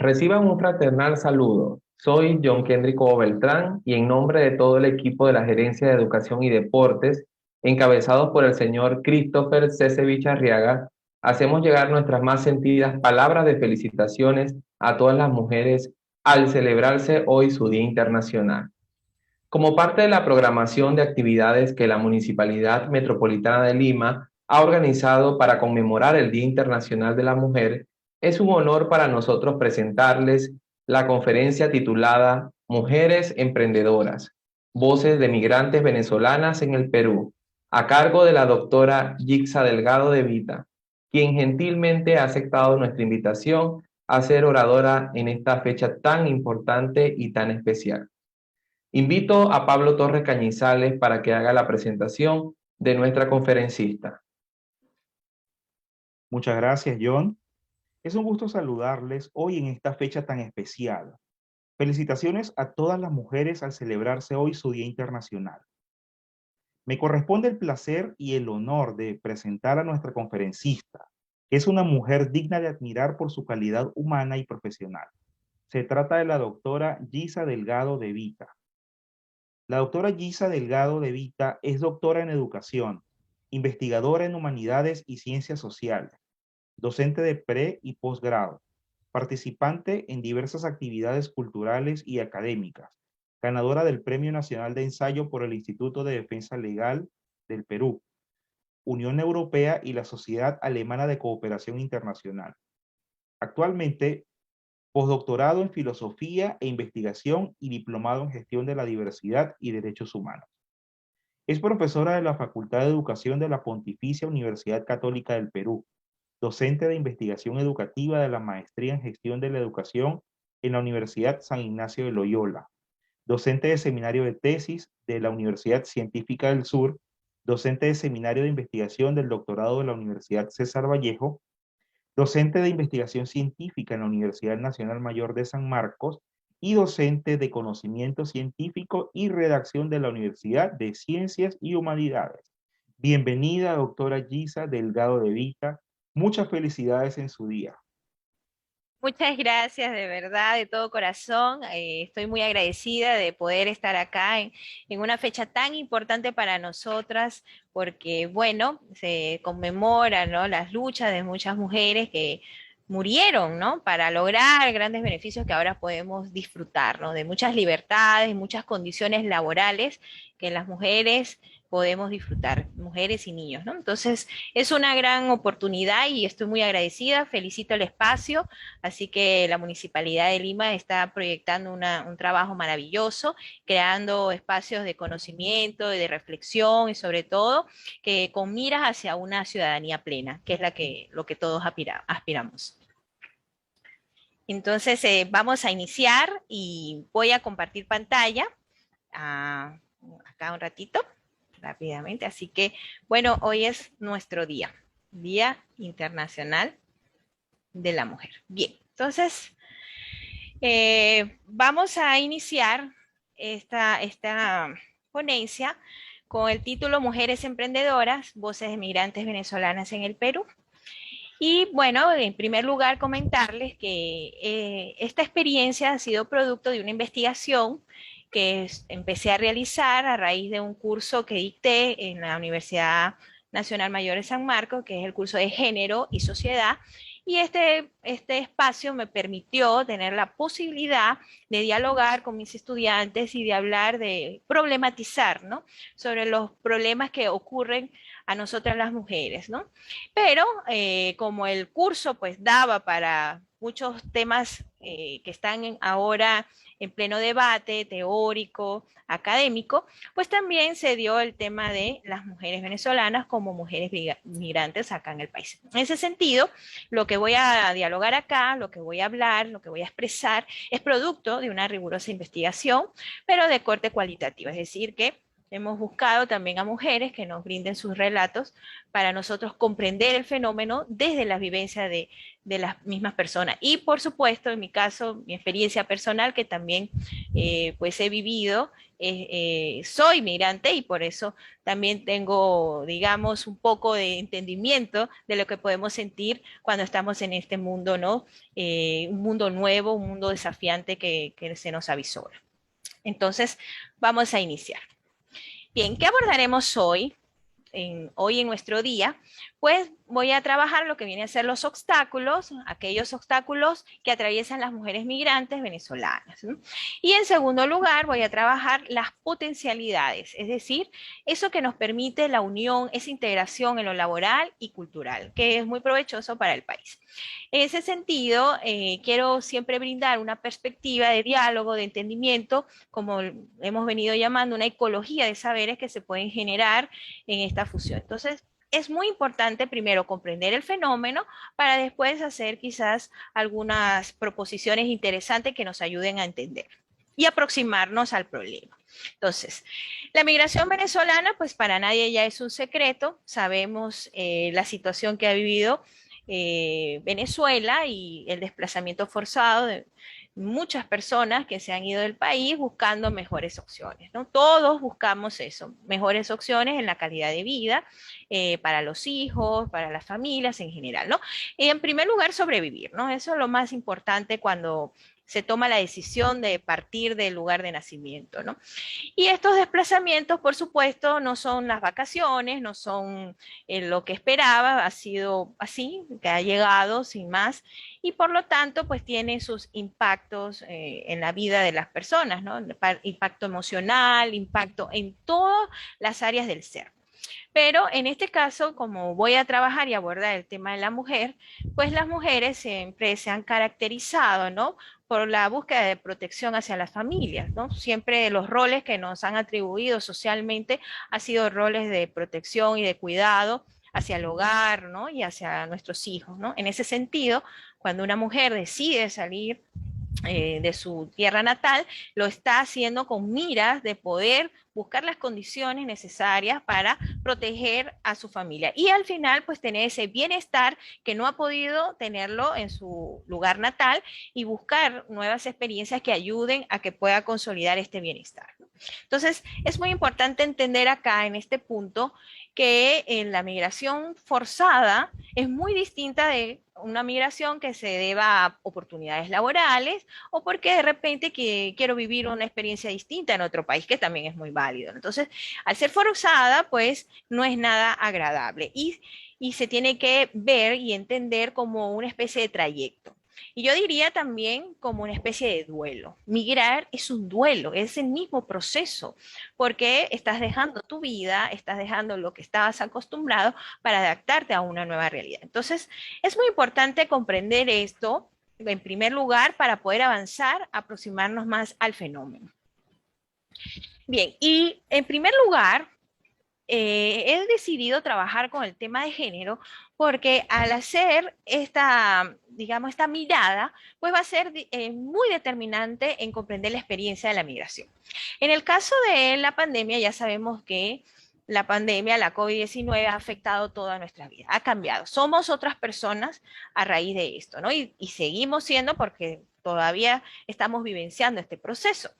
Reciban un fraternal saludo. Soy John Kendrick Beltrán y en nombre de todo el equipo de la Gerencia de Educación y Deportes, encabezados por el señor Christopher Cesevich Arriaga, hacemos llegar nuestras más sentidas palabras de felicitaciones a todas las mujeres al celebrarse hoy su Día Internacional. Como parte de la programación de actividades que la Municipalidad Metropolitana de Lima ha organizado para conmemorar el Día Internacional de la Mujer, es un honor para nosotros presentarles la conferencia titulada Mujeres Emprendedoras, Voces de Migrantes Venezolanas en el Perú, a cargo de la doctora Yixa Delgado de Vita, quien gentilmente ha aceptado nuestra invitación a ser oradora en esta fecha tan importante y tan especial. Invito a Pablo Torres Cañizales para que haga la presentación de nuestra conferencista. Muchas gracias, John. Es un gusto saludarles hoy en esta fecha tan especial. Felicitaciones a todas las mujeres al celebrarse hoy su Día Internacional. Me corresponde el placer y el honor de presentar a nuestra conferencista, que es una mujer digna de admirar por su calidad humana y profesional. Se trata de la doctora Yixa Delgado de Vita. La doctora Yixa Delgado de Vita es doctora en educación, investigadora en humanidades y ciencias sociales, docente de pre y posgrado, participante en diversas actividades culturales y académicas, ganadora del Premio Nacional de Ensayo por el Instituto de Defensa Legal del Perú, Unión Europea y la Sociedad Alemana de Cooperación Internacional. Actualmente, postdoctorado en Filosofía e Investigación y diplomado en Gestión de la Diversidad y Derechos Humanos. Es profesora de la Facultad de Educación de la Pontificia Universidad Católica del Perú, docente de investigación educativa de la Maestría en Gestión de la Educación en la Universidad San Ignacio de Loyola, docente de seminario de tesis de la Universidad Científica del Sur, docente de seminario de investigación del doctorado de la Universidad César Vallejo, docente de investigación científica en la Universidad Nacional Mayor de San Marcos y docente de conocimiento científico y redacción de la Universidad de Ciencias y Humanidades. Bienvenida, doctora Yixa Delgado de Vita. Muchas felicidades en su día. Muchas gracias, de verdad, de todo corazón. Estoy muy agradecida de poder estar acá en una fecha tan importante para nosotras, porque, bueno, se conmemoran, ¿no?, las luchas de muchas mujeres que murieron, ¿no?, para lograr grandes beneficios que ahora podemos disfrutar, ¿no?, de muchas libertades, muchas condiciones laborales que las mujeres podemos disfrutar, mujeres y niños, ¿no? Entonces, es una gran oportunidad y estoy muy agradecida. Felicito el espacio. Así que la Municipalidad de Lima está proyectando un trabajo maravilloso, creando espacios de conocimiento, de reflexión y sobre todo que con miras hacia una ciudadanía plena, que es lo que todos aspiramos. Entonces, vamos a iniciar y voy a compartir pantalla acá un ratito, rápidamente. Así que, bueno, hoy es nuestro día, Día Internacional de la Mujer. Bien, entonces vamos a iniciar esta ponencia con el título Mujeres Emprendedoras, Voces de Migrantes Venezolanas en el Perú. Y bueno, en primer lugar comentarles que esta experiencia ha sido producto de una investigación que empecé a realizar a raíz de un curso que dicté en la Universidad Nacional Mayor de San Marcos, que es el curso de Género y Sociedad, y este espacio me permitió tener la posibilidad de dialogar con mis estudiantes y de hablar, de problematizar, ¿no?, sobre los problemas que ocurren a nosotras las mujeres, ¿no? Pero como el curso pues daba para muchos temas que están ahora en pleno debate teórico, académico, pues también se dio el tema de las mujeres venezolanas como mujeres migrantes acá en el país. En ese sentido, lo que voy a dialogar acá, lo que voy a hablar, lo que voy a expresar, es producto de una rigurosa investigación, pero de corte cualitativo, es decir, que hemos buscado también a mujeres que nos brinden sus relatos para nosotros comprender el fenómeno desde la vivencia de las mismas personas. Y por supuesto, en mi caso, mi experiencia personal, que también pues he vivido, soy migrante y por eso también tengo, digamos, un poco de entendimiento de lo que podemos sentir cuando estamos en este mundo, ¿no? Un mundo nuevo, un mundo desafiante que se nos avisora. Entonces, vamos a iniciar. Bien, ¿qué abordaremos hoy? Hoy en nuestro día, pues voy a trabajar lo que viene a ser los obstáculos, aquellos obstáculos que atraviesan las mujeres migrantes venezolanas, ¿no? Y en segundo lugar, voy a trabajar las potencialidades, es decir, eso que nos permite la unión, esa integración en lo laboral y cultural, que es muy provechoso para el país. En ese sentido, quiero siempre brindar una perspectiva de diálogo, de entendimiento, como hemos venido llamando, una ecología de saberes que se pueden generar en esta fusión. Entonces, es muy importante primero comprender el fenómeno para después hacer quizás algunas proposiciones interesantes que nos ayuden a entender y aproximarnos al problema. Entonces, la migración venezolana, pues para nadie ya es un secreto, sabemos la situación que ha vivido Venezuela y el desplazamiento forzado de muchas personas que se han ido del país buscando mejores opciones, ¿no? Todos buscamos eso, mejores opciones en la calidad de vida para los hijos, para las familias en general, ¿no? Y en primer lugar, sobrevivir, ¿no? Eso es lo más importante cuando se toma la decisión de partir del lugar de nacimiento, ¿no? Y estos desplazamientos, por supuesto, no son las vacaciones, no son lo que esperaba, ha sido así, que ha llegado sin más, y por lo tanto, pues tiene sus impactos en la vida de las personas, ¿no? Impacto emocional, impacto en todas las áreas del ser. Pero en este caso, como voy a trabajar y abordar el tema de la mujer, pues las mujeres siempre se han caracterizado, ¿no? Por la búsqueda de protección hacia las familias, ¿no? Siempre los roles que nos han atribuido socialmente han sido roles de protección y de cuidado hacia el hogar, ¿no? Y hacia nuestros hijos, ¿no? En ese sentido, cuando una mujer decide salir de su tierra natal, lo está haciendo con miras de poder buscar las condiciones necesarias para proteger a su familia y al final pues tener ese bienestar que no ha podido tenerlo en su lugar natal y buscar nuevas experiencias que ayuden a que pueda consolidar este bienestar. Entonces es muy importante entender acá en este punto que la migración forzada es muy distinta de una migración que se deba a oportunidades laborales o porque de repente quiero vivir una experiencia distinta en otro país, que también es muy válido. Entonces, al ser forzada, pues no es nada agradable y se tiene que ver y entender como una especie de trayecto. Y yo diría también como una especie de duelo. Migrar es un duelo, es el mismo proceso, porque estás dejando tu vida, estás dejando lo que estabas acostumbrado para adaptarte a una nueva realidad. Entonces, es muy importante comprender esto, en primer lugar, para poder avanzar, aproximarnos más al fenómeno. Bien, y en primer lugar, he decidido trabajar con el tema de género porque al hacer esta, digamos, esta mirada, pues va a ser muy determinante en comprender la experiencia de la migración. En el caso de la pandemia, ya sabemos que la pandemia, la COVID-19, ha afectado toda nuestra vida, ha cambiado. Somos otras personas a raíz de esto, ¿no? Y seguimos siendo porque todavía estamos vivenciando este proceso.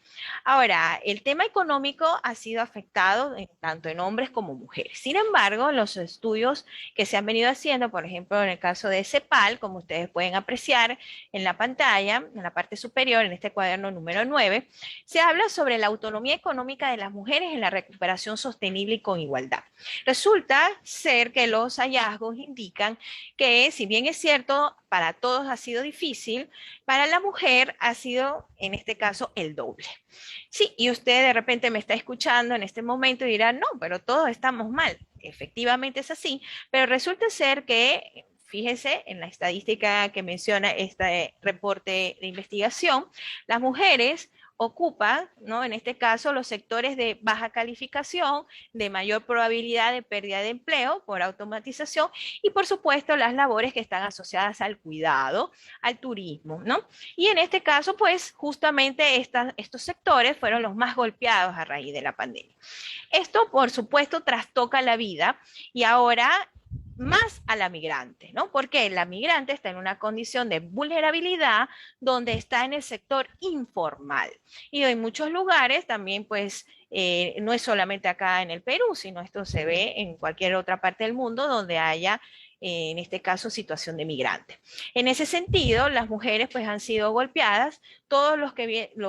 Ahora, el tema económico ha sido afectado tanto en hombres como mujeres. Sin embargo, los estudios que se han venido haciendo, por ejemplo, en el caso de CEPAL, como ustedes pueden apreciar en la pantalla, en la parte superior, en este cuaderno número 9, se habla sobre la autonomía económica de las mujeres en la recuperación sostenible y con igualdad. Resulta ser que los hallazgos indican que, si bien es cierto, para todos ha sido difícil, para la mujer ha sido, en este caso, el doble. Sí, y usted de repente me está escuchando en este momento y dirá, no, pero todos estamos mal. Efectivamente es así, pero resulta ser que, fíjese en la estadística que menciona este reporte de investigación, las mujeres ocupa, ¿no? En este caso, los sectores de baja calificación, de mayor probabilidad de pérdida de empleo por automatización y, por supuesto, las labores que están asociadas al cuidado, al turismo, ¿no? Y en este caso, pues, justamente estos sectores fueron los más golpeados a raíz de la pandemia. Esto, por supuesto, trastoca la vida y ahora más a la migrante, ¿no? Porque la migrante está en una condición de vulnerabilidad donde está en el sector informal. Y en muchos lugares también, pues, no es solamente acá en el Perú, sino esto se ve en cualquier otra parte del mundo donde haya, en este caso, situación de migrante. En ese sentido, las mujeres pues han sido golpeadas, todos lo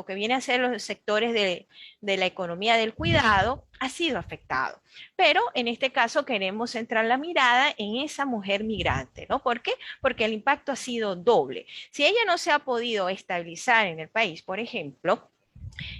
que viene a ser los sectores de la economía del cuidado ha sido afectado. Pero en este caso queremos centrar la mirada en esa mujer migrante, ¿no? ¿Por qué? Porque el impacto ha sido doble. Si ella no se ha podido estabilizar en el país, por ejemplo,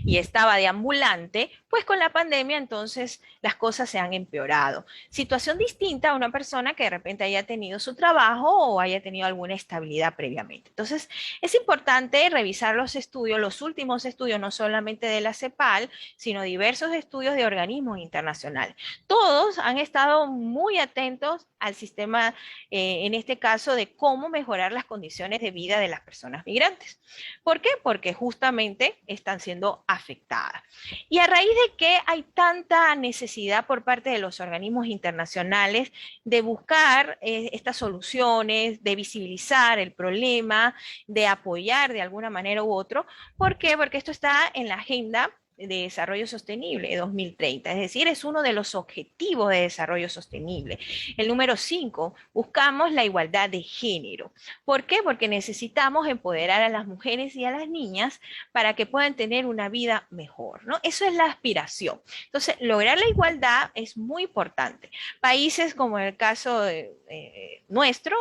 y estaba de ambulante, pues con la pandemia entonces las cosas se han empeorado. Situación distinta a una persona que de repente haya tenido su trabajo o haya tenido alguna estabilidad previamente. Entonces es importante revisar los estudios, los últimos estudios, no solamente de la CEPAL, sino diversos estudios de organismos internacionales. Todos han estado muy atentos al sistema, en este caso, de cómo mejorar las condiciones de vida de las personas migrantes. ¿Por qué? Porque justamente están siendo afectadas. Y a raíz de que hay tanta necesidad por parte de los organismos internacionales de buscar estas soluciones, de visibilizar el problema, de apoyar de alguna manera u otra. ¿Por qué? Porque esto está en la agenda de desarrollo sostenible 2030, es decir, es uno de los objetivos de desarrollo sostenible. El número 5, buscamos la igualdad de género. ¿Por qué? Porque necesitamos empoderar a las mujeres y a las niñas para que puedan tener una vida mejor, ¿no? Eso es la aspiración. Entonces, lograr la igualdad es muy importante. Países como el caso nuestro,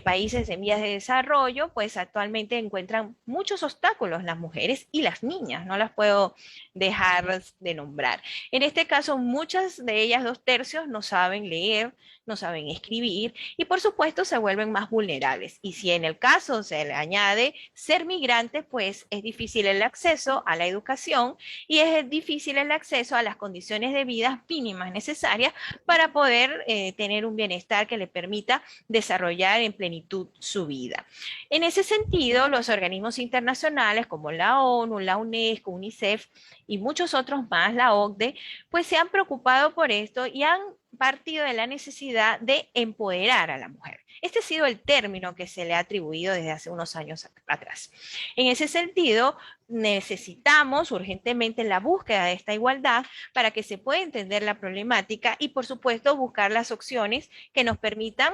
países en vías de desarrollo, pues actualmente encuentran muchos obstáculos las mujeres y las niñas, no las puedo dejar de nombrar. En este caso, muchas de ellas, 2/3, no saben leer, no saben escribir y por supuesto se vuelven más vulnerables. Y si en el caso se le añade ser migrante, pues es difícil el acceso a la educación y es difícil el acceso a las condiciones de vida mínimas necesarias para poder tener un bienestar que le permita desarrollar en plenitud su vida. En ese sentido, los organismos internacionales como la ONU, la UNESCO, UNICEF y muchos otros más, la OCDE, pues se han preocupado por esto y han partido de la necesidad de empoderar a la mujer. Este ha sido el término que se le ha atribuido desde hace unos años atrás. En ese sentido, necesitamos urgentemente la búsqueda de esta igualdad para que se pueda entender la problemática y, por supuesto, buscar las opciones que nos permitan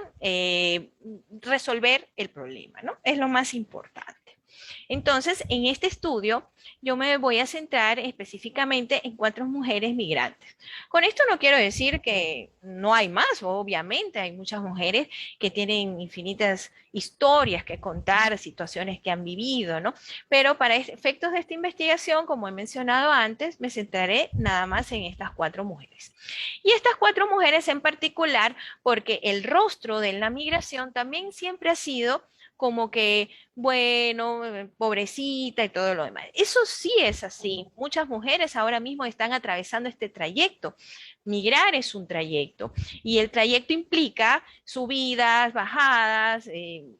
resolver el problema, ¿no? Es lo más importante. Entonces, en este estudio, yo me voy a centrar específicamente en 4 mujeres migrantes. Con esto no quiero decir que no hay más, obviamente, hay muchas mujeres que tienen infinitas historias que contar, situaciones que han vivido, ¿no? Pero para efectos de esta investigación, como he mencionado antes, me centraré nada más en estas 4 mujeres. Y estas 4 mujeres en particular, porque el rostro de la migración también siempre ha sido como que, bueno, pobrecita y todo lo demás. Eso sí es así. Muchas mujeres ahora mismo están atravesando este trayecto. Migrar es un trayecto y el trayecto implica subidas, bajadas,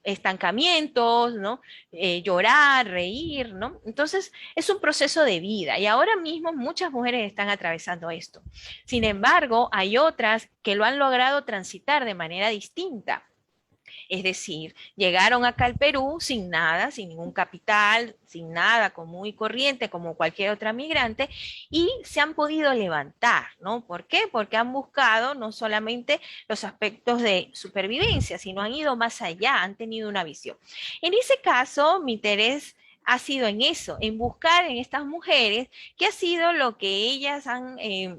estancamientos, ¿no? Llorar, reír, ¿no? Entonces es un proceso de vida y ahora mismo muchas mujeres están atravesando esto. Sin embargo, hay otras que lo han logrado transitar de manera distinta. Es decir, llegaron acá al Perú sin nada, sin ningún capital, sin nada, común y corriente, como cualquier otra migrante, y se han podido levantar, ¿no? ¿Por qué? Porque han buscado no solamente los aspectos de supervivencia, sino han ido más allá, han tenido una visión. En ese caso, mi interés ha sido en eso, en buscar en estas mujeres qué ha sido lo que ellas han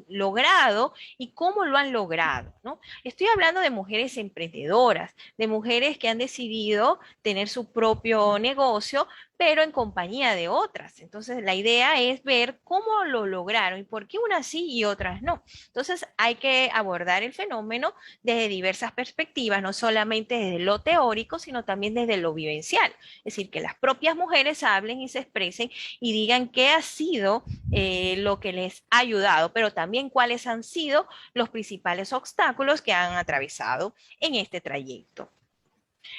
logrado y cómo lo han logrado, ¿no? Estoy hablando de mujeres emprendedoras, de mujeres que han decidido tener su propio negocio, pero en compañía de otras. Entonces, la idea es ver cómo lo lograron y por qué unas sí y otras no. Entonces, hay que abordar el fenómeno desde diversas perspectivas, no solamente desde lo teórico, sino también desde lo vivencial. Es decir, que las propias mujeres hablen y se expresen y digan qué ha sido lo que les ha ayudado, pero también cuáles han sido los principales obstáculos que han atravesado en este trayecto.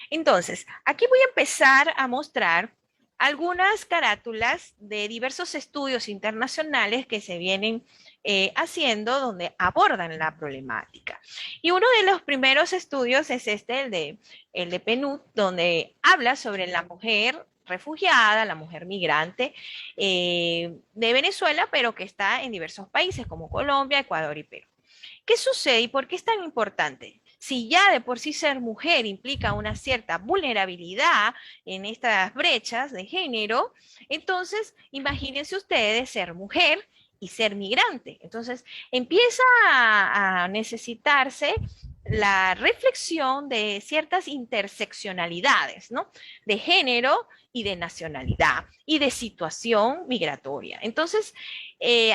Entonces, aquí voy a empezar a mostrar algunas carátulas de diversos estudios internacionales que se vienen haciendo donde abordan la problemática. Y uno de los primeros estudios es el de PNUD, donde habla sobre la mujer refugiada, la mujer migrante de Venezuela, pero que está en diversos países como Colombia, Ecuador y Perú. ¿Qué sucede y por qué es tan importante? Si ya de por sí ser mujer implica una cierta vulnerabilidad en estas brechas de género, entonces imagínense ustedes ser mujer y ser migrante. Entonces empieza a necesitarse la reflexión de ciertas interseccionalidades, ¿no? De género y de nacionalidad y de situación migratoria. Entonces,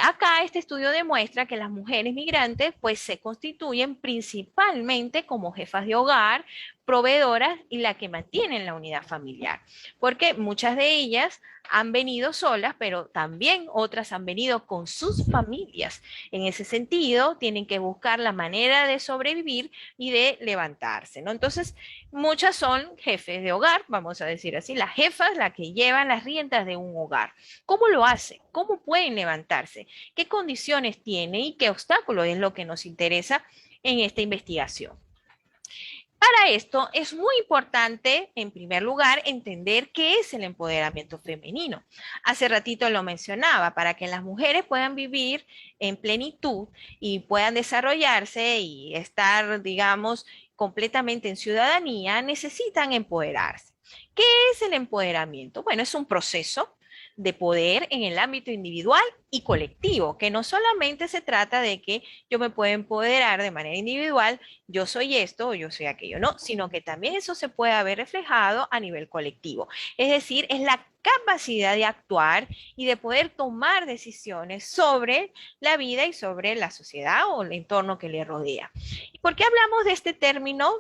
acá este estudio demuestra que las mujeres migrantes pues se constituyen principalmente como jefas de hogar, proveedoras y la que mantienen la unidad familiar, porque muchas de ellas han venido solas, pero también otras han venido con sus familias. En ese sentido, tienen que buscar la manera de sobrevivir y de levantarse, ¿no? Entonces, muchas son jefes de hogar, vamos a decir así, las jefas, las que llevan las riendas de un hogar. ¿Cómo lo hacen? ¿Cómo pueden levantarse? ¿Qué condiciones tienen y qué obstáculos es lo que nos interesa en esta investigación? Para esto es muy importante, en primer lugar, entender qué es el empoderamiento femenino. Hace ratito lo mencionaba, para que las mujeres puedan vivir en plenitud y puedan desarrollarse y estar, digamos, completamente en ciudadanía, necesitan empoderarse. ¿Qué es el empoderamiento? Bueno, es un proceso de poder en el ámbito individual y colectivo, que no solamente se trata de que yo me puedo empoderar de manera individual, yo soy esto o yo soy aquello, no, sino que también eso se puede ver reflejado a nivel colectivo. Es decir, es la capacidad de actuar y de poder tomar decisiones sobre la vida y sobre la sociedad o el entorno que le rodea. ¿Y por qué hablamos de este término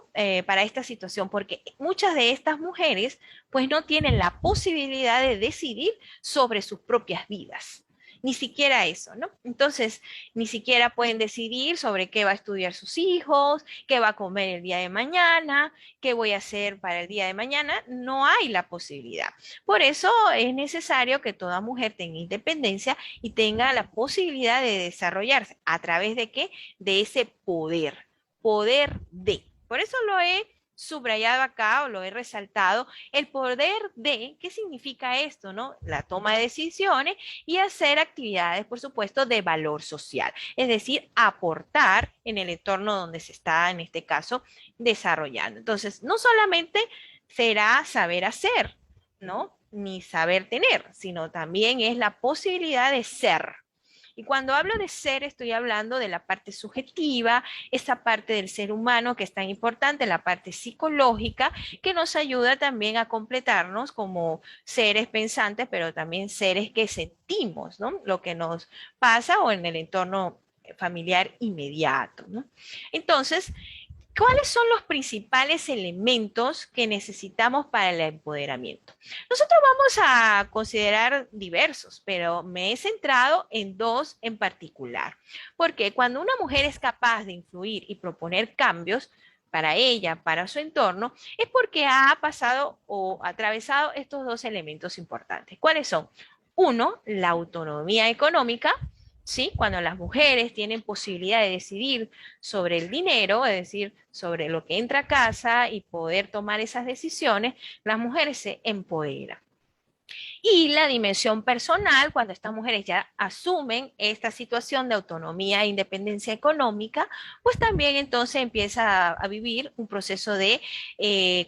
para esta situación? Porque muchas de estas mujeres pues no tienen la posibilidad de decidir sobre sus propias vidas. Ni siquiera eso, ¿no? Entonces, ni siquiera pueden decidir sobre qué va a estudiar sus hijos, qué va a comer el día de mañana, qué voy a hacer para el día de mañana. No hay la posibilidad. Por eso es necesario que toda mujer tenga independencia y tenga la posibilidad de desarrollarse. ¿A través de qué? De ese poder. Poder de. Por eso lo he subrayado acá o lo he resaltado, el poder de, ¿qué significa esto, no? La toma de decisiones y hacer actividades, por supuesto, de valor social, es decir, aportar en el entorno donde se está, en este caso, desarrollando. Entonces, no solamente será saber hacer, ¿no? Ni saber tener, sino también es la posibilidad de ser. Y cuando hablo de ser, estoy hablando de la parte subjetiva, esa parte del ser humano que es tan importante, la parte psicológica, que nos ayuda también a completarnos como seres pensantes, pero también seres que sentimos, ¿no? Lo que nos pasa o en el entorno familiar inmediato, ¿no? Entonces, ¿cuáles son los principales elementos que necesitamos para el empoderamiento? Nosotros vamos a considerar diversos, pero me he centrado en dos en particular, porque cuando una mujer es capaz de influir y proponer cambios para ella, para su entorno, es porque ha pasado o atravesado estos dos elementos importantes. ¿Cuáles son? Uno, la autonomía económica. ¿Sí? Cuando las mujeres tienen posibilidad de decidir sobre el dinero, es decir, sobre lo que entra a casa y poder tomar esas decisiones, las mujeres se empoderan. Y la dimensión personal, cuando estas mujeres ya asumen esta situación de autonomía e independencia económica, pues también entonces empieza a vivir un proceso de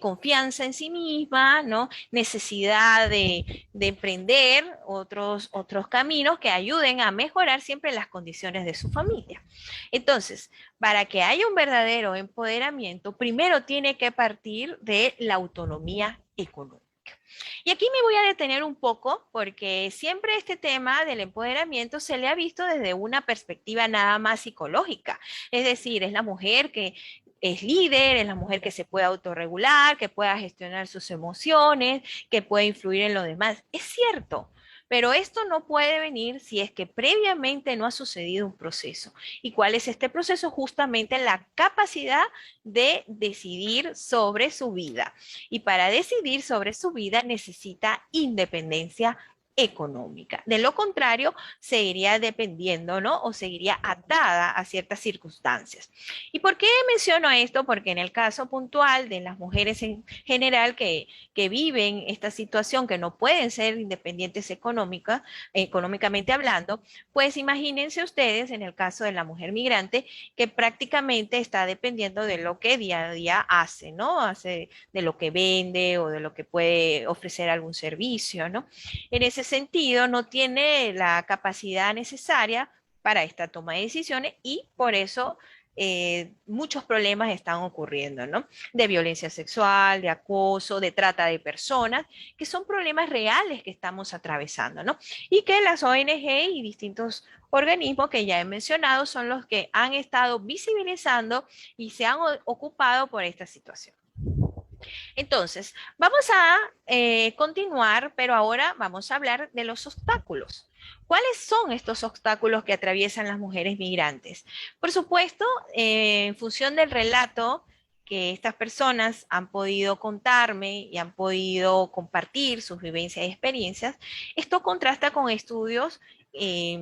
confianza en sí misma, ¿no? Necesidad de emprender otros caminos que ayuden a mejorar siempre las condiciones de su familia. Entonces, para que haya un verdadero empoderamiento, primero tiene que partir de la autonomía económica. Y aquí me voy a detener un poco porque siempre este tema del empoderamiento se le ha visto desde una perspectiva nada más psicológica. Es decir, es la mujer que es líder, es la mujer que se puede autorregular, que pueda gestionar sus emociones, que puede influir en los demás. Es cierto, pero esto no puede venir si es que previamente no ha sucedido un proceso. ¿Y cuál es este proceso? Justamente la capacidad de decidir sobre su vida. Y para decidir sobre su vida necesita independencia económica. De lo contrario, seguiría dependiendo, ¿no? O seguiría atada a ciertas circunstancias. ¿Y por qué menciono esto? Porque en el caso puntual de las mujeres en general que viven esta situación, que no pueden ser independientes económicamente hablando, pues imagínense ustedes en el caso de la mujer migrante que prácticamente está dependiendo de lo que día a día hace, ¿no? Hace de lo que vende o de lo que puede ofrecer algún servicio, ¿no? En ese sentido, no tiene la capacidad necesaria para esta toma de decisiones y por eso muchos problemas están ocurriendo, ¿no? De violencia sexual, de acoso, de trata de personas, que son problemas reales que estamos atravesando, ¿no? Y que las ONG y distintos organismos que ya he mencionado son los que han estado visibilizando y se han ocupado por esta situación. Entonces, vamos a continuar, pero ahora vamos a hablar de los obstáculos. ¿Cuáles son estos obstáculos que atraviesan las mujeres migrantes? Por supuesto, en función del relato que estas personas han podido contarme y han podido compartir sus vivencias y experiencias, esto contrasta con estudios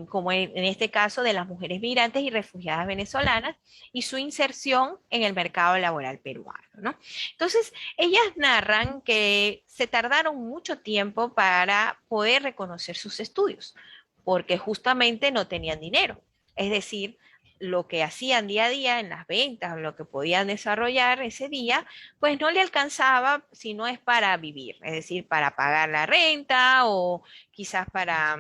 como en este caso de las mujeres migrantes y refugiadas venezolanas y su inserción en el mercado laboral peruano, ¿no? Entonces, ellas narran que se tardaron mucho tiempo para poder reconocer sus estudios, porque justamente no tenían dinero. Es decir, lo que hacían día a día en las ventas, lo que podían desarrollar ese día, pues no le alcanzaba si no es para vivir, es decir, para pagar la renta o quizás para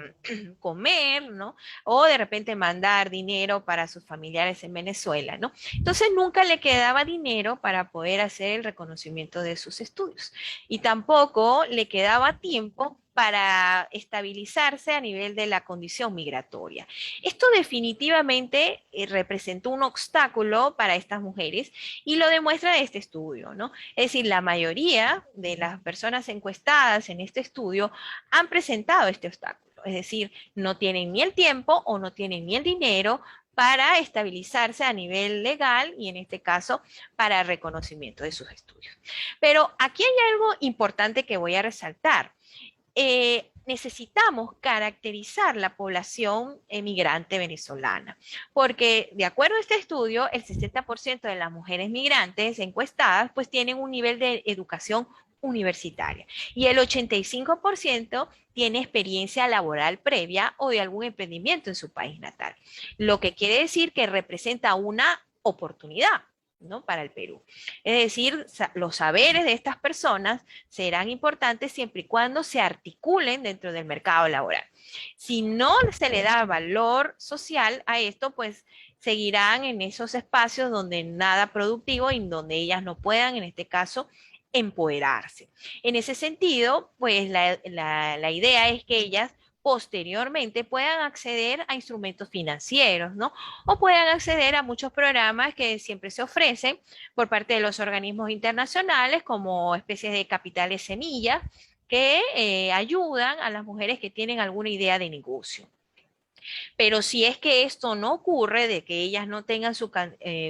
comer, ¿no? O de repente mandar dinero para sus familiares en Venezuela, ¿no? Entonces nunca le quedaba dinero para poder hacer el reconocimiento de sus estudios y tampoco le quedaba tiempo para estabilizarse a nivel de la condición migratoria. Esto definitivamente representó un obstáculo para estas mujeres y lo demuestra este estudio, ¿no? Es decir, la mayoría de las personas encuestadas en este estudio han presentado este obstáculo, es decir, no tienen ni el tiempo o no tienen ni el dinero para estabilizarse a nivel legal y en este caso para reconocimiento de sus estudios. Pero aquí hay algo importante que voy a resaltar. Necesitamos caracterizar la población migrante venezolana, porque de acuerdo a este estudio, el 60% de las mujeres migrantes encuestadas pues tienen un nivel de educación universitaria y el 85% tiene experiencia laboral previa o de algún emprendimiento en su país natal, lo que quiere decir que representa una oportunidad, ¿no? Para el Perú. Es decir, los saberes de estas personas serán importantes siempre y cuando se articulen dentro del mercado laboral. Si no se le da valor social a esto, pues seguirán en esos espacios donde nada productivo y donde ellas no puedan, en este caso, empoderarse. En ese sentido, pues la idea es que ellas posteriormente puedan acceder a instrumentos financieros, ¿no? O puedan acceder a muchos programas que siempre se ofrecen por parte de los organismos internacionales como especies de capitales semillas que ayudan a las mujeres que tienen alguna idea de negocio. Pero si es que esto no ocurre, de que ellas no tengan su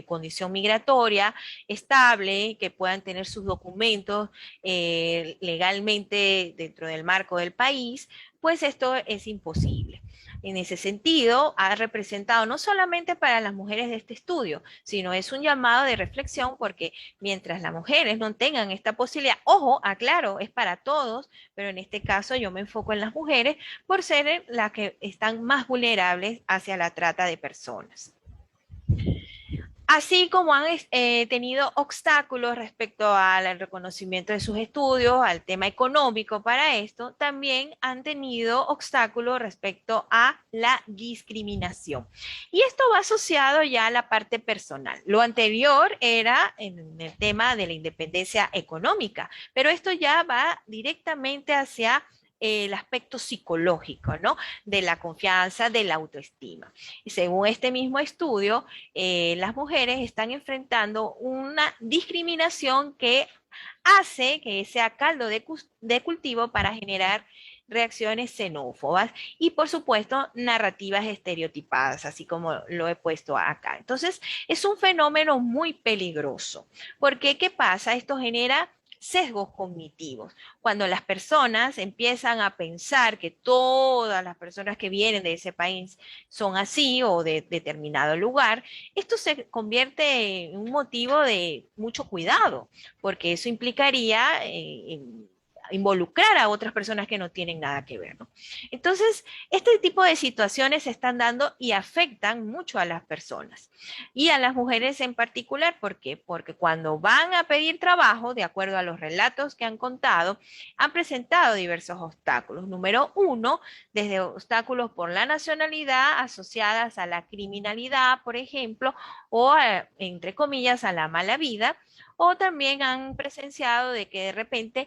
condición migratoria estable, que puedan tener sus documentos legalmente dentro del marco del país, pues esto es imposible. En ese sentido, ha representado no solamente para las mujeres de este estudio, sino es un llamado de reflexión porque mientras las mujeres no tengan esta posibilidad, ojo, aclaro, es para todos, pero en este caso yo me enfoco en las mujeres por ser las que están más vulnerables hacia la trata de personas. Así como han tenido obstáculos respecto al reconocimiento de sus estudios, al tema económico para esto, también han tenido obstáculos respecto a la discriminación. Y esto va asociado ya a la parte personal. Lo anterior era en el tema de la independencia económica, pero esto ya va directamente hacia el aspecto psicológico, ¿no? De la confianza, de la autoestima. Y según este mismo estudio, las mujeres están enfrentando una discriminación que hace que sea caldo de cultivo para generar reacciones xenófobas y, por supuesto, narrativas estereotipadas, así como lo he puesto acá. Entonces, es un fenómeno muy peligroso, porque ¿qué pasa? Esto genera sesgos cognitivos. Cuando las personas empiezan a pensar que todas las personas que vienen de ese país son así o de determinado lugar, esto se convierte en un motivo de mucho cuidado, porque eso implicaría involucrar a otras personas que no tienen nada que ver, ¿no? Entonces, este tipo de situaciones se están dando y afectan mucho a las personas y a las mujeres en particular. ¿Por qué? Porque cuando van a pedir trabajo, de acuerdo a los relatos que han contado, han presentado diversos obstáculos. Número uno, desde obstáculos por la nacionalidad asociadas a la criminalidad, por ejemplo, o entre comillas a la mala vida, o también han presenciado de que de repente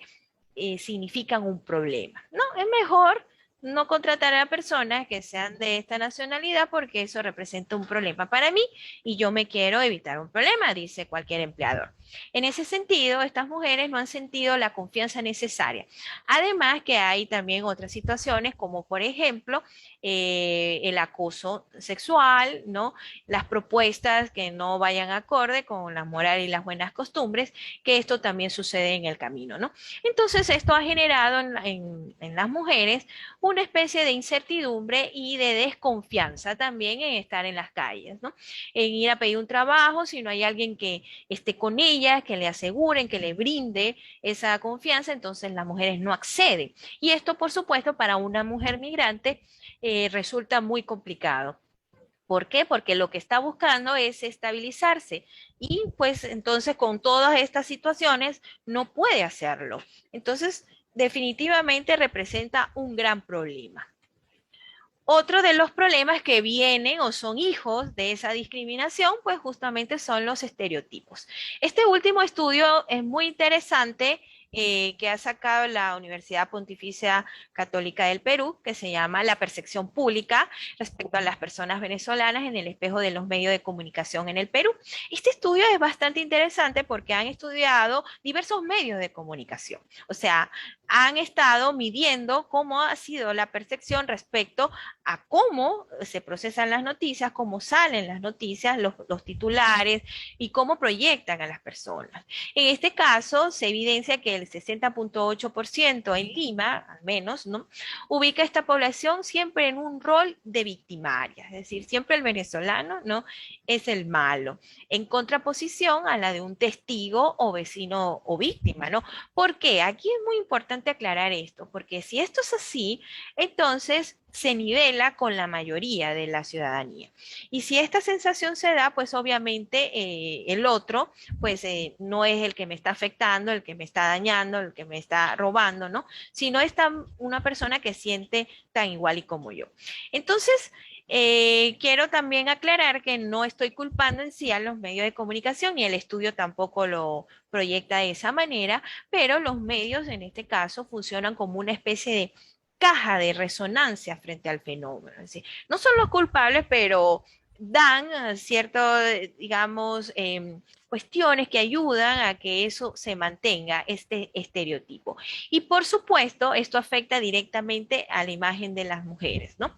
significan un problema. No, es mejor no contratar a personas que sean de esta nacionalidad porque eso representa un problema para mí y yo me quiero evitar un problema, dice cualquier empleador. En ese sentido, estas mujeres no han sentido la confianza necesaria. Además que hay también otras situaciones como por ejemplo el acoso sexual, ¿no? Las propuestas que no vayan acorde con la moral y las buenas costumbres, que esto también sucede en el camino, ¿no? Entonces esto ha generado en las mujeres una especie de incertidumbre y de desconfianza también en estar en las calles, ¿no? En ir a pedir un trabajo, si no hay alguien que esté con ella, que le aseguren, que le brinde esa confianza, entonces las mujeres no acceden. Y esto, por supuesto, para una mujer migrante resulta muy complicado. ¿Por qué? Porque lo que está buscando es estabilizarse y pues entonces con todas estas situaciones no puede hacerlo. Entonces, definitivamente representa un gran problema. Otro de los problemas que vienen o son hijos de esa discriminación, pues justamente son los estereotipos. Este último estudio es muy interesante que ha sacado la Universidad Pontificia Católica del Perú, que se llama La percepción pública respecto a las personas venezolanas en el espejo de los medios de comunicación en el Perú. Este estudio es bastante interesante porque han estudiado diversos medios de comunicación, o sea, han estado midiendo cómo ha sido la percepción respecto a cómo se procesan las noticias, cómo salen las noticias, los titulares y cómo proyectan a las personas. En este caso, se evidencia que el 60.8% en Lima, al menos, ¿no? Ubica a esta población siempre en un rol de victimaria, es decir, siempre el venezolano, ¿no? Es el malo, en contraposición a la de un testigo o vecino o víctima, ¿no? ¿Por qué? Aquí es muy importante aclarar esto, porque si esto es así, entonces se nivela con la mayoría de la ciudadanía. Y si esta sensación se da, pues obviamente el otro, pues no es el que me está afectando, el que me está dañando, el que me está robando, ¿no? Sino es una persona que siente tan igual y como yo. Entonces, quiero también aclarar que no estoy culpando en sí a los medios de comunicación y el estudio tampoco lo proyecta de esa manera, pero los medios en este caso funcionan como una especie de caja de resonancia frente al fenómeno. Es decir, no son los culpables, pero dan cierto, digamos, cuestiones que ayudan a que eso se mantenga, este estereotipo. Y por supuesto, esto afecta directamente a la imagen de las mujeres, ¿no?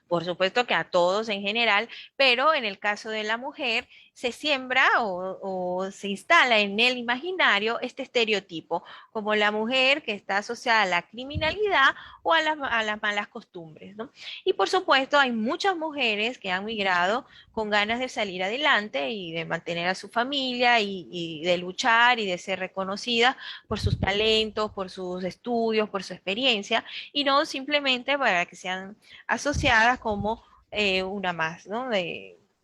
Por supuesto que a todos en general, pero en el caso de la mujer se siembra o se instala en el imaginario este estereotipo, como la mujer que está asociada a la criminalidad o a las malas costumbres, ¿no? Y por supuesto hay muchas mujeres que han migrado con ganas de salir adelante y de mantener a su familia y de luchar y de ser reconocidas por sus talentos, por sus estudios, por su experiencia, y no simplemente para que sean asociadas como una más, ¿no?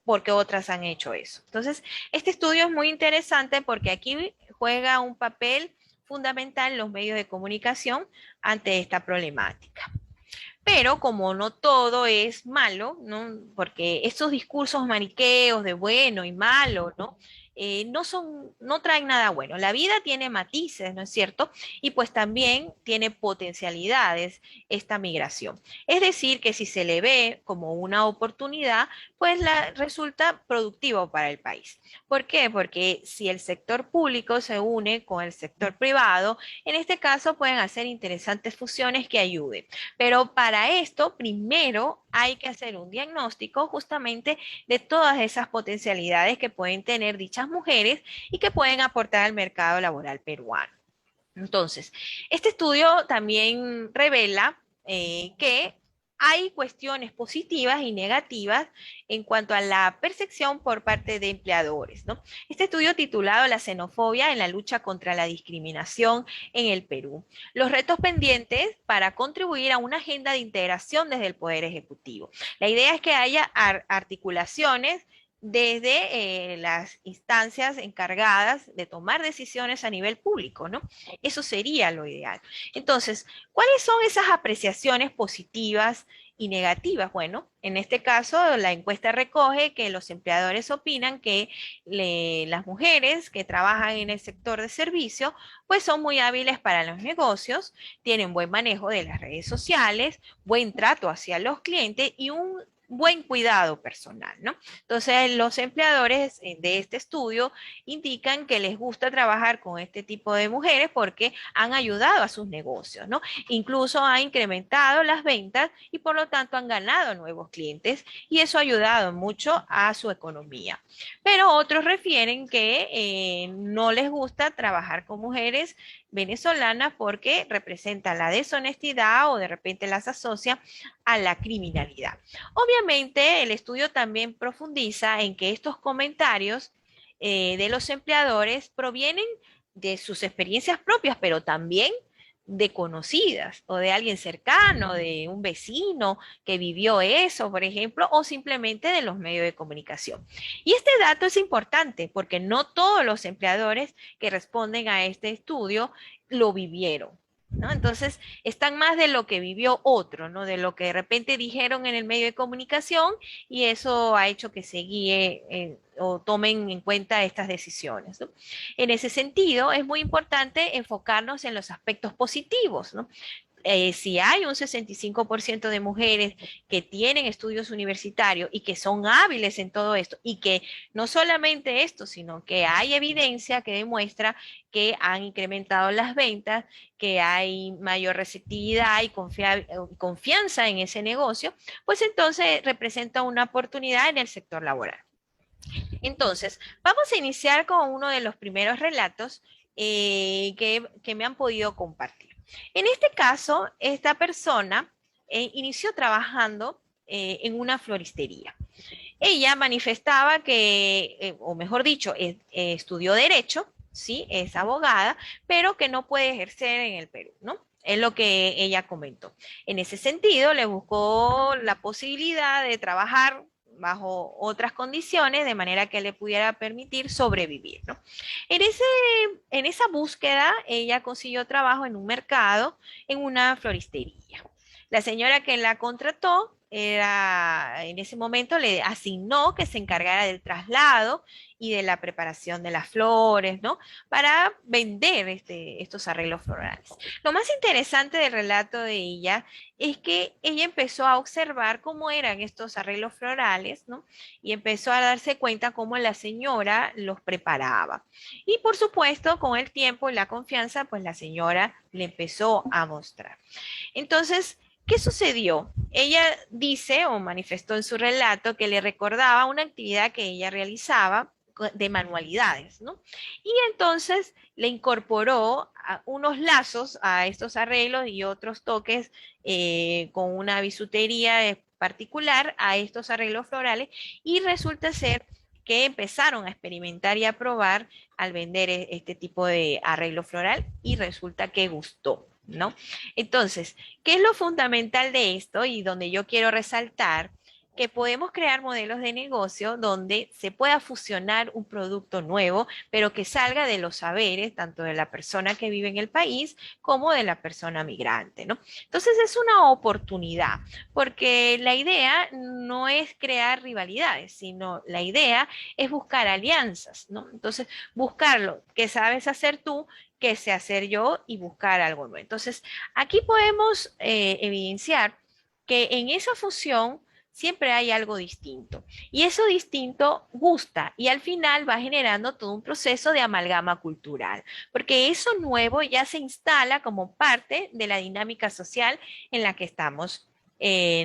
porque otras han hecho eso. Entonces, este estudio es muy interesante porque aquí juega un papel fundamental los medios de comunicación ante esta problemática. Pero como no todo es malo, ¿no? Porque estos discursos maniqueos de bueno y malo, ¿no? No traen nada bueno. La vida tiene matices, ¿no es cierto? Y pues también tiene potencialidades esta migración. Es decir, que si se le ve como una oportunidad, pues resulta productivo para el país. ¿Por qué? Porque si el sector público se une con el sector privado, en este caso pueden hacer interesantes fusiones que ayuden. Pero para esto, primero hay que hacer un diagnóstico justamente de todas esas potencialidades que pueden tener dichas mujeres y que pueden aportar al mercado laboral peruano. Entonces, este estudio también revela que hay cuestiones positivas y negativas en cuanto a la percepción por parte de empleadores, ¿no? Este estudio titulado La xenofobia en la lucha contra la discriminación en el Perú. Los retos pendientes para contribuir a una agenda de integración desde el Poder Ejecutivo. La idea es que haya articulaciones desde las instancias encargadas de tomar decisiones a nivel público, ¿no? Eso sería lo ideal. Entonces, ¿cuáles son esas apreciaciones positivas y negativas? Bueno, en este caso, la encuesta recoge que los empleadores opinan que las mujeres que trabajan en el sector de servicio, pues son muy hábiles para los negocios, tienen buen manejo de las redes sociales, buen trato hacia los clientes y un buen cuidado personal, ¿no? Entonces, los empleadores de este estudio indican que les gusta trabajar con este tipo de mujeres porque han ayudado a sus negocios, ¿no? Incluso ha incrementado las ventas y por lo tanto han ganado nuevos clientes y eso ha ayudado mucho a su economía. Pero otros refieren que no les gusta trabajar con mujeres venezolanas porque representan la deshonestidad o de repente las asocia a la criminalidad. Obviamente, el estudio también profundiza en que estos comentarios de los empleadores provienen de sus experiencias propias, pero también de conocidas o de alguien cercano, de un vecino que vivió eso, por ejemplo, o simplemente de los medios de comunicación. Y este dato es importante porque no todos los empleadores que responden a este estudio lo vivieron, ¿no? Entonces, están más de lo que vivió otro, ¿no? De lo que de repente dijeron en el medio de comunicación y eso ha hecho que se guíe o tomen en cuenta estas decisiones, ¿no? En ese sentido, es muy importante enfocarnos en los aspectos positivos, ¿no? Si hay un 65% de mujeres que tienen estudios universitarios y que son hábiles en todo esto, y que no solamente esto, sino que hay evidencia que demuestra que han incrementado las ventas, que hay mayor receptividad y confianza en ese negocio, pues entonces representa una oportunidad en el sector laboral. Entonces, vamos a iniciar con uno de los primeros relatos que me han podido compartir. En este caso, esta persona inició trabajando en una floristería. Ella manifestaba que, o mejor dicho, estudió Derecho, sí, es abogada, pero que no puede ejercer en el Perú, ¿no? Es lo que ella comentó. En ese sentido, le buscó la posibilidad de trabajar bajo otras condiciones, de manera que le pudiera permitir sobrevivir, ¿no? En, ese, en esa búsqueda, ella consiguió trabajo en un mercado, en una floristería. La señora que la contrató en ese momento le asignó que se encargara del traslado y de la preparación de las flores, ¿no? Para vender estos arreglos florales. Lo más interesante del relato de ella es que ella empezó a observar cómo eran estos arreglos florales, ¿no? Y empezó a darse cuenta cómo la señora los preparaba. Y por supuesto, con el tiempo y la confianza, pues la señora le empezó a mostrar. Entonces, ¿qué sucedió? Ella dice o manifestó en su relato que le recordaba una actividad que ella realizaba de manualidades, ¿no? Y entonces le incorporó unos lazos a estos arreglos y otros toques con una bisutería particular a estos arreglos florales y resulta ser que empezaron a experimentar y a probar al vender este tipo de arreglo floral y resulta que gustó, ¿no? Entonces, ¿qué es lo fundamental de esto y donde yo quiero resaltar? que podemos crear modelos de negocio donde se pueda fusionar un producto nuevo, pero que salga de los saberes, tanto de la persona que vive en el país como de la persona migrante, ¿no? Entonces es una oportunidad, porque la idea no es crear rivalidades, sino la idea es buscar alianzas, ¿no? Entonces, buscarlo, ¿qué sabes hacer tú? ¿Qué sé hacer yo? Y buscar algo nuevo. Entonces, aquí podemos evidenciar que en esa fusión siempre hay algo distinto. Y eso distinto gusta y al final va generando todo un proceso de amalgama cultural, porque eso nuevo ya se instala como parte de la dinámica social en la que estamos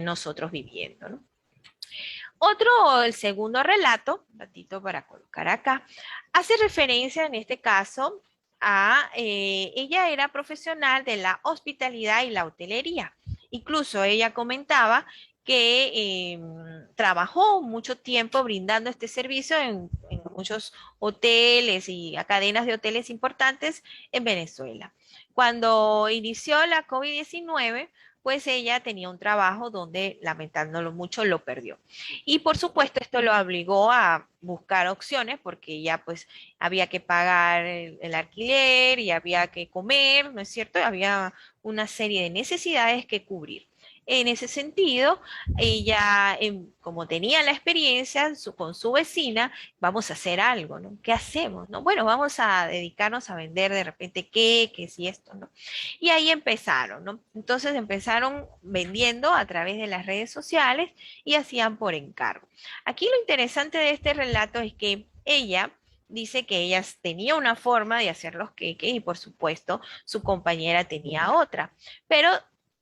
nosotros viviendo, ¿no? Otro, el segundo relato, un ratito para colocar acá, hace referencia en este caso a, ella era profesional de la hospitalidad y la hotelería. Incluso ella comentaba que trabajó mucho tiempo brindando este servicio en muchos hoteles y a cadenas de hoteles importantes en Venezuela. Cuando inició la COVID-19, pues ella tenía un trabajo donde, lamentándolo mucho, lo perdió. Y por supuesto esto lo obligó a buscar opciones porque ya pues había que pagar el alquiler y había que comer, ¿no es cierto? Había una serie de necesidades que cubrir. En ese sentido, ella, como tenía la experiencia con su vecina, vamos a hacer algo, ¿no? ¿Qué hacemos, no? Bueno, vamos a dedicarnos a vender de repente queques y esto, ¿no? Y ahí empezaron, ¿no? Entonces empezaron vendiendo a través de las redes sociales y hacían por encargo. Aquí lo interesante de este relato es que ella dice que ella tenía una forma de hacer los queques y por supuesto su compañera tenía otra, pero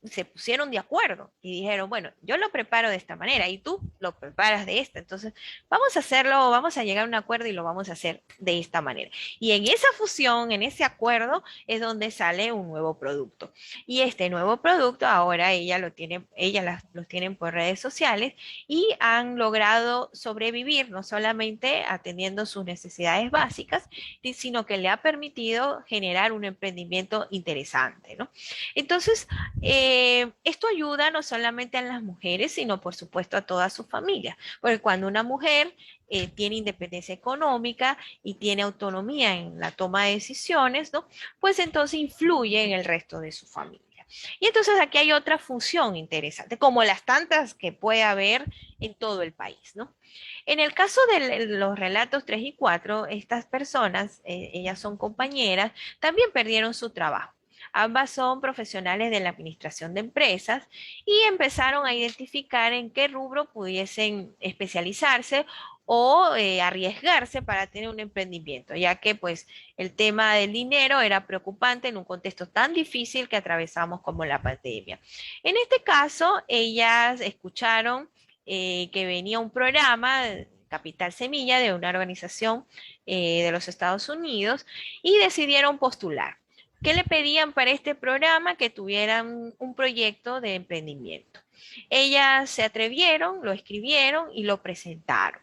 se pusieron de acuerdo y dijeron, bueno, yo lo preparo de esta manera y tú lo preparas de esta. Entonces, vamos a hacerlo, vamos a llegar a un acuerdo y lo vamos a hacer de esta manera. Y en esa fusión, en ese acuerdo, es donde sale un nuevo producto. Y este nuevo producto ahora ella lo tiene, los tienen por redes sociales y han logrado sobrevivir, no solamente atendiendo sus necesidades básicas, sino que le ha permitido generar un emprendimiento interesante, ¿no? Entonces, esto ayuda no solamente a las mujeres, sino por supuesto a toda su familia, porque cuando una mujer tiene independencia económica y tiene autonomía en la toma de decisiones, ¿no? Pues entonces influye en el resto de su familia. Y entonces aquí hay otra función interesante, como las tantas que puede haber en todo el país, ¿no? En el caso de los relatos 3 y 4, estas personas, ellas son compañeras, también perdieron su trabajo. Ambas son profesionales de la administración de empresas y empezaron a identificar en qué rubro pudiesen especializarse o arriesgarse para tener un emprendimiento, ya que pues el tema del dinero era preocupante en un contexto tan difícil que atravesamos como la pandemia. En este caso, ellas escucharon que venía un programa, Capital Semilla, de una organización de los Estados Unidos y decidieron postular. ¿Qué le pedían para este programa? Que tuvieran un proyecto de emprendimiento. Ellas se atrevieron, lo escribieron y lo presentaron.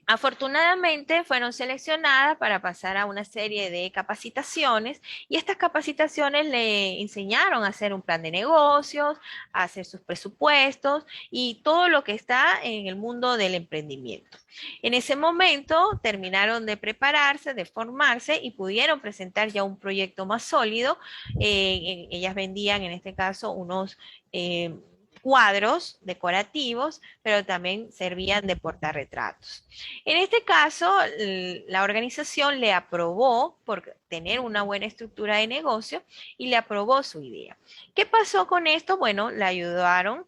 Afortunadamente fueron seleccionadas para pasar a una serie de capacitaciones y estas capacitaciones le enseñaron a hacer un plan de negocios, a hacer sus presupuestos y todo lo que está en el mundo del emprendimiento. En ese momento terminaron de prepararse, de formarse y pudieron presentar ya un proyecto más sólido. Ellas vendían en este caso unos cuadros decorativos, pero también servían de portarretratos. En este caso, la organización le aprobó por tener una buena estructura de negocio y le aprobó su idea. ¿Qué pasó con esto? Bueno, le ayudaron,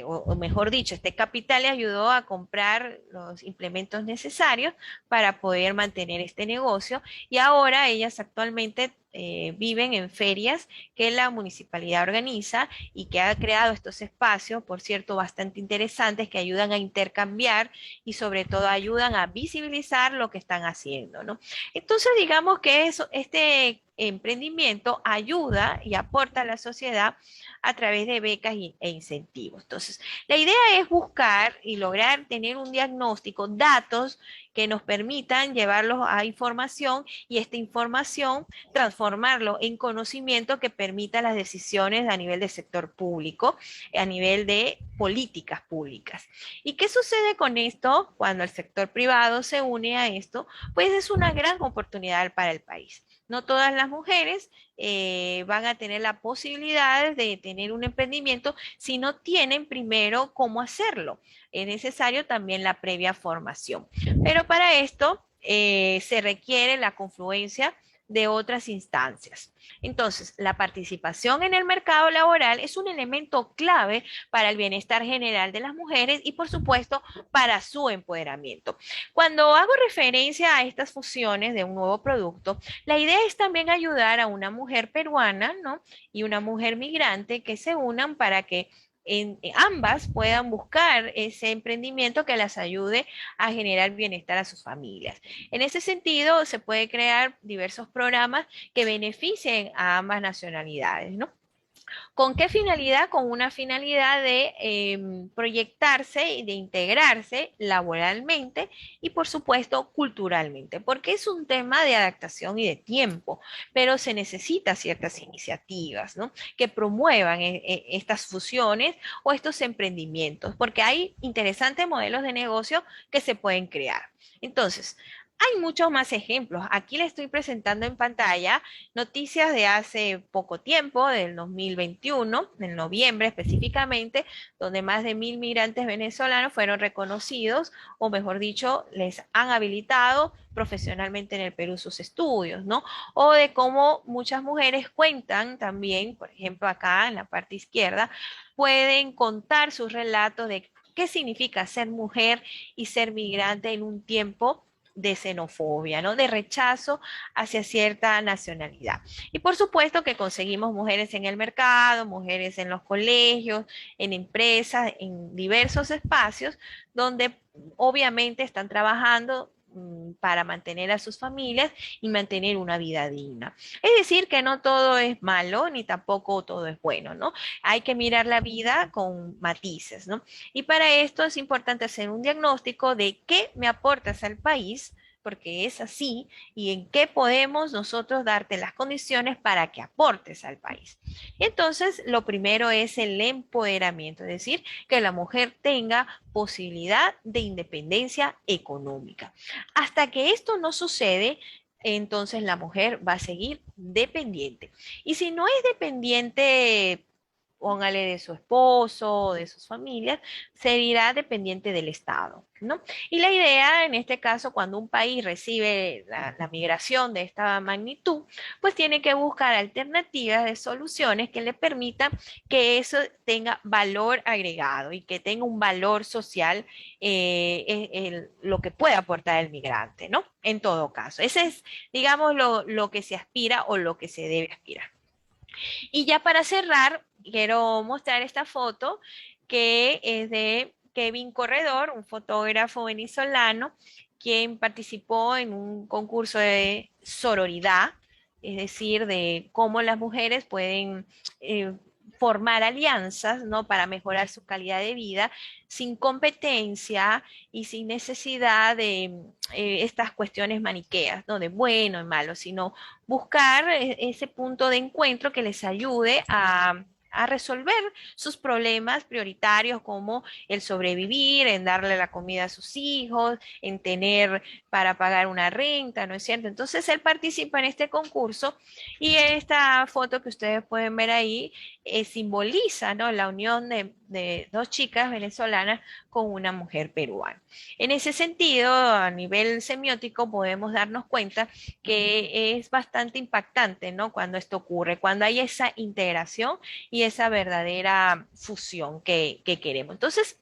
o mejor dicho, este capital le ayudó a comprar los implementos necesarios para poder mantener este negocio y ahora ellas actualmente viven en ferias que la municipalidad organiza y que ha creado estos espacios, por cierto, bastante interesantes que ayudan a intercambiar y sobre todo ayudan a visibilizar lo que están haciendo, ¿no? Entonces, digamos que este emprendimiento ayuda y aporta a la sociedad a través de becas e incentivos. Entonces, la idea es buscar y lograr tener un diagnóstico, datos que nos permitan llevarlos a información y esta información transformar transformarlo en conocimiento que permita las decisiones a nivel del sector público, a nivel de políticas públicas. ¿Y qué sucede con esto cuando el sector privado se une a esto? Pues es una gran oportunidad para el país. No todas las mujeres van a tener la posibilidad de tener un emprendimiento si no tienen primero cómo hacerlo. Es necesario también la previa formación. Pero para esto se requiere la confluencia de otras instancias. Entonces, la participación en el mercado laboral es un elemento clave para el bienestar general de las mujeres y, por supuesto, para su empoderamiento. Cuando hago referencia a estas fusiones de un nuevo producto, la idea es también ayudar a una mujer peruana, ¿no? Y una mujer migrante que se unan para que ambas puedan buscar ese emprendimiento que las ayude a generar bienestar a sus familias. En ese sentido, se puede crear diversos programas que beneficien a ambas nacionalidades, ¿no? ¿Con qué finalidad? Con una finalidad de proyectarse y de integrarse laboralmente y, por supuesto, culturalmente, porque es un tema de adaptación y de tiempo, pero se necesita ciertas iniciativas, ¿no? Que promuevan estas fusiones o estos emprendimientos, porque hay interesantes modelos de negocio que se pueden crear. Entonces, hay muchos más ejemplos. Aquí les estoy presentando en pantalla noticias de hace poco tiempo, del 2021, en noviembre específicamente, donde más de 1.000 migrantes venezolanos fueron reconocidos, o mejor dicho, les han habilitado profesionalmente en el Perú sus estudios, ¿no? O de cómo muchas mujeres cuentan también, por ejemplo, acá en la parte izquierda, pueden contar sus relatos de qué significa ser mujer y ser migrante en un tiempo de xenofobia, ¿no? De rechazo hacia cierta nacionalidad. Y por supuesto que conseguimos mujeres en el mercado, mujeres en los colegios, en empresas, en diversos espacios donde obviamente están trabajando para mantener a sus familias y mantener una vida digna. Es decir, que no todo es malo ni tampoco todo es bueno, ¿no? Hay que mirar la vida con matices, ¿no? Y para esto es importante hacer un diagnóstico de qué me aportas al país, porque es así, y en qué podemos nosotros darte las condiciones para que aportes al país. Entonces, lo primero es el empoderamiento, es decir, que la mujer tenga posibilidad de independencia económica. Hasta que esto no sucede, entonces la mujer va a seguir dependiente. Y si no es dependiente, póngale de su esposo, de sus familias, será dependiente del Estado, ¿no? Y la idea, en este caso, cuando un país recibe la migración de esta magnitud, pues tiene que buscar alternativas de soluciones que le permitan que eso tenga valor agregado y que tenga un valor social, lo que puede aportar el migrante, ¿no? En todo caso, ese es, digamos, lo que se aspira o lo que se debe aspirar. Y ya para cerrar, quiero mostrar esta foto que es de Kevin Corredor, un fotógrafo venezolano, quien participó en un concurso de sororidad, es decir, de cómo las mujeres pueden formar alianzas, ¿no? Para mejorar su calidad de vida sin competencia y sin necesidad de estas cuestiones maniqueas, ¿no? De bueno y malo, sino buscar ese punto de encuentro que les ayude a resolver sus problemas prioritarios como el sobrevivir, en darle la comida a sus hijos, en tener para pagar una renta, ¿no es cierto? Entonces él participa en este concurso y esta foto que ustedes pueden ver ahí simboliza, ¿no? La unión de dos chicas venezolanas con una mujer peruana. En ese sentido, a nivel semiótico, podemos darnos cuenta que es bastante impactante, ¿no? Cuando esto ocurre, cuando hay esa integración y esa verdadera fusión que queremos. Entonces,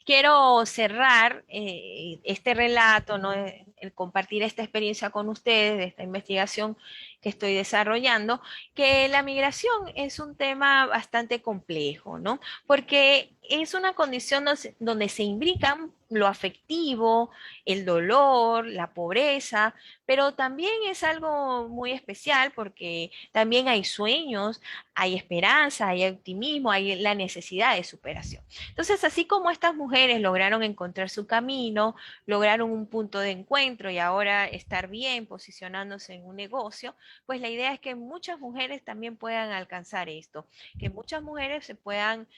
quiero cerrar este relato, ¿no? El compartir esta experiencia con ustedes, de esta investigación que estoy desarrollando, que la migración es un tema bastante complejo, ¿no? Porque es una condición donde se imbrican lo afectivo, el dolor, la pobreza, pero también es algo muy especial porque también hay sueños, hay esperanza, hay optimismo, hay la necesidad de superación. Entonces, así como estas mujeres lograron encontrar su camino, lograron un punto de encuentro y ahora estar bien posicionándose en un negocio, pues la idea es que muchas mujeres también puedan alcanzar esto, que muchas mujeres se puedan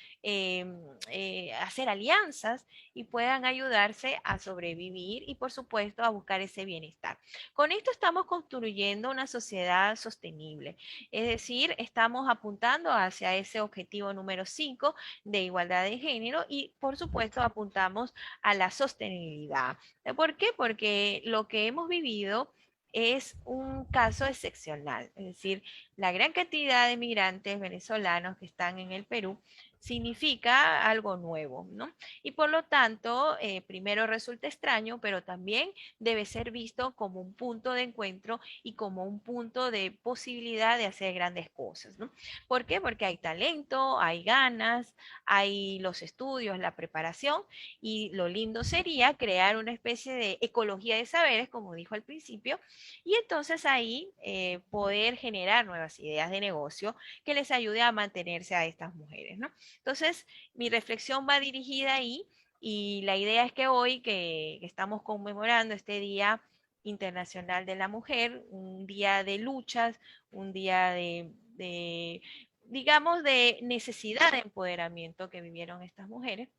hacer alianzas y puedan ayudarse a sobrevivir y por supuesto a buscar ese bienestar. Con esto estamos construyendo una sociedad sostenible, es decir, estamos apuntando hacia ese objetivo número 5 de igualdad de género y por supuesto apuntamos a la sostenibilidad. ¿Por qué? Porque lo que hemos vivido es un caso excepcional, es decir, la gran cantidad de migrantes venezolanos que están en el Perú significa algo nuevo, ¿no? Y por lo tanto, primero resulta extraño, pero también debe ser visto como un punto de encuentro y como un punto de posibilidad de hacer grandes cosas, ¿no? ¿Por qué? Porque hay talento, hay ganas, hay los estudios, la preparación, y lo lindo sería crear una especie de ecología de saberes, como dijo al principio, y entonces ahí poder generar nuevas ideas de negocio que les ayude a mantenerse a estas mujeres, ¿no? Entonces, mi reflexión va dirigida ahí y la idea es que hoy que estamos conmemorando este Día Internacional de la Mujer, un día de luchas, un día digamos, de necesidad de empoderamiento que vivieron estas mujeres,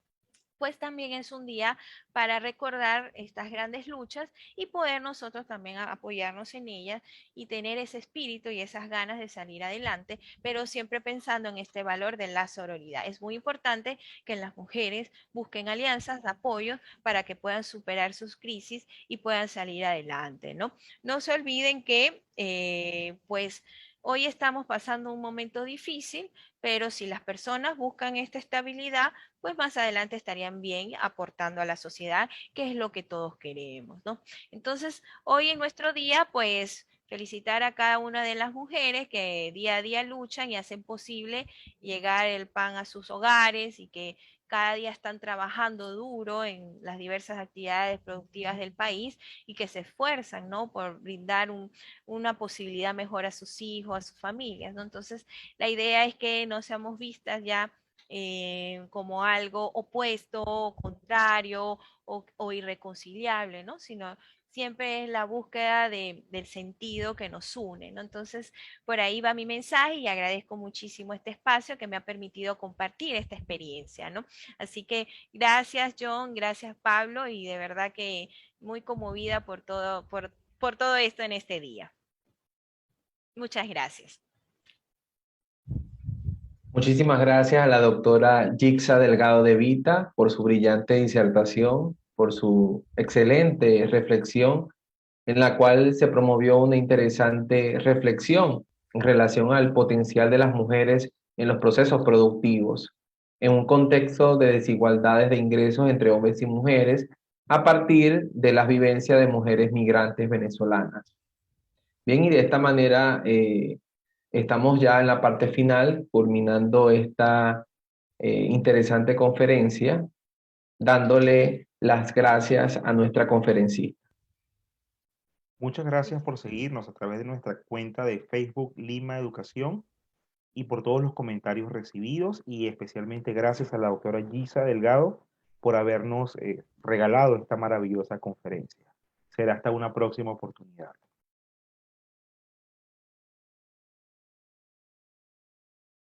pues también es un día para recordar estas grandes luchas y poder nosotros también apoyarnos en ellas y tener ese espíritu y esas ganas de salir adelante, pero siempre pensando en este valor de la sororidad. Es muy importante que las mujeres busquen alianzas, apoyos para que puedan superar sus crisis y puedan salir adelante, ¿no? No se olviden que, pues, hoy estamos pasando un momento difícil, pero si las personas buscan esta estabilidad, pues más adelante estarían bien aportando a la sociedad, que es lo que todos queremos, ¿no? Entonces, hoy en nuestro día, pues felicitar a cada una de las mujeres que día a día luchan y hacen posible llegar el pan a sus hogares y que cada día están trabajando duro en las diversas actividades productivas del país y que se esfuerzan, ¿no? Por brindar una posibilidad mejor a sus hijos, a sus familias, ¿no? Entonces, la idea es que no seamos vistas ya como algo opuesto, contrario o irreconciliable, ¿no? Sino siempre es la búsqueda del sentido que nos une, ¿no? Entonces, por ahí va mi mensaje y agradezco muchísimo este espacio que me ha permitido compartir esta experiencia, ¿no? Así que gracias, John, gracias, Pablo, y de verdad que muy conmovida por todo esto en este día. Muchas gracias. Muchísimas gracias a la doctora Yixa Delgado de Vita por su brillante disertación, por su excelente reflexión, en la cual se promovió una interesante reflexión en relación al potencial de las mujeres en los procesos productivos, en un contexto de desigualdades de ingresos entre hombres y mujeres, a partir de las vivencias de mujeres migrantes venezolanas. Bien, y de esta manera estamos ya en la parte final, culminando esta interesante conferencia, dándole las gracias a nuestra conferencista. Muchas gracias por seguirnos a través de nuestra cuenta de Facebook Lima Educación y por todos los comentarios recibidos y especialmente gracias a la doctora Gisa Delgado por habernos regalado esta maravillosa conferencia. Será hasta una próxima oportunidad.